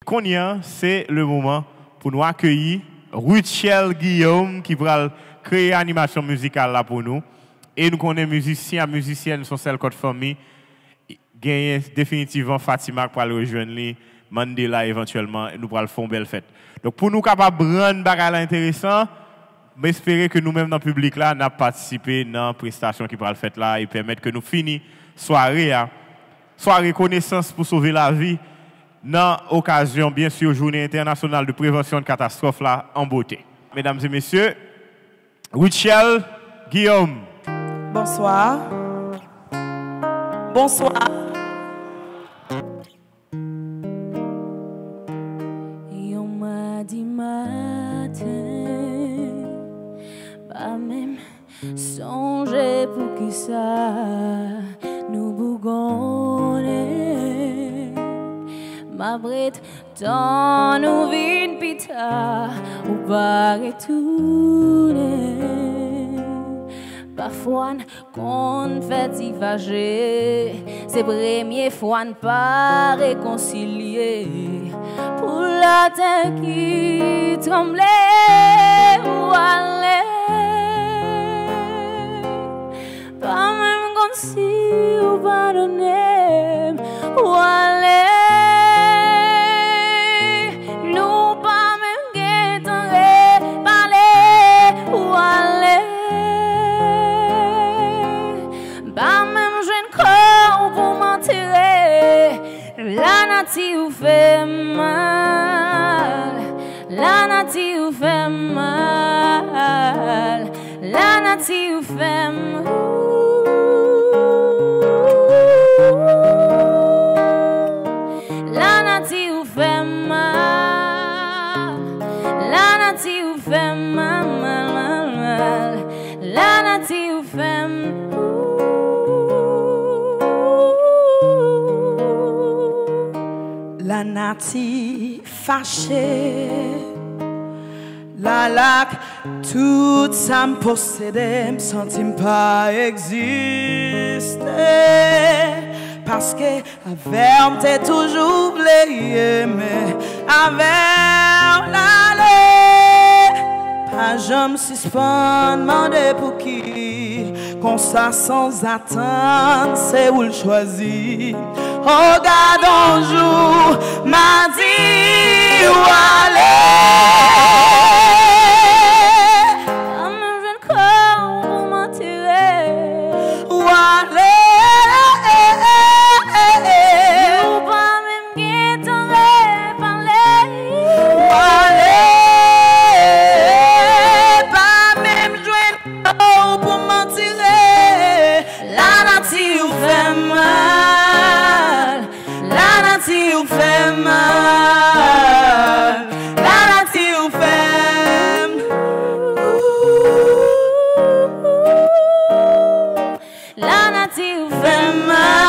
Konya, c'est le moment pour nous accueillir Ruchel Guillaume qui va créer une animation musicale là pour nous. Et nous connaissons musiciens et musiciennes sont celles de famille. Gagner définitivement Fatima pour le rejoindre, Mandela éventuellement, et nous pourrons faire une belle fête. Donc pour nous capables de rendre bagage intéressant, j'espère que nous-mêmes dans le public là, nous participé dans la prestation qui pourra le faire là et permettre que nous finissions soirée connaissance pour sauver la vie dans l'occasion, bien sûr, Journée internationale de prévention de catastrophes là en beauté. Mesdames et messieurs, Ruchel Guillaume. Bonsoir. Bonsoir. Yon mardi matin, pas même songer pour qui ça nous bougonner. Ma brette, tant nous vin pita, ou pas retourner. Parfois, qu'on fait divager, c'est première fois ne pas réconcilier. Pour la terre qui tremblait ou allait, pas même comme si ou pardonner ou allait. Nous pas même guetterait, parler ou aller. Pas même jeune corps pour m'enterrer. La nature fait mal. La nature fait mal. La nature fait mal. La nature fait mal. La nature fait mal, mal, mal, mal. La nature fait mal. La nature fâchée, la lac, tout ça me possédait, me sentis pas exister. Parce que avec t'es toujours voulu, mais avec l'aller, pas jamais suspend, demander pour qui, qu'on ça sans attendre, c'est où le choisir. Regarde un jour, m'a dit où aller. Comme un jeune corps pour m'enterrer. Où aller. Ou pas même guetterait, parler. Où aller. Pas même joindre pour m'en tirer. La nature fait mal. La nature fait mal. La nature fait La nature fait mal.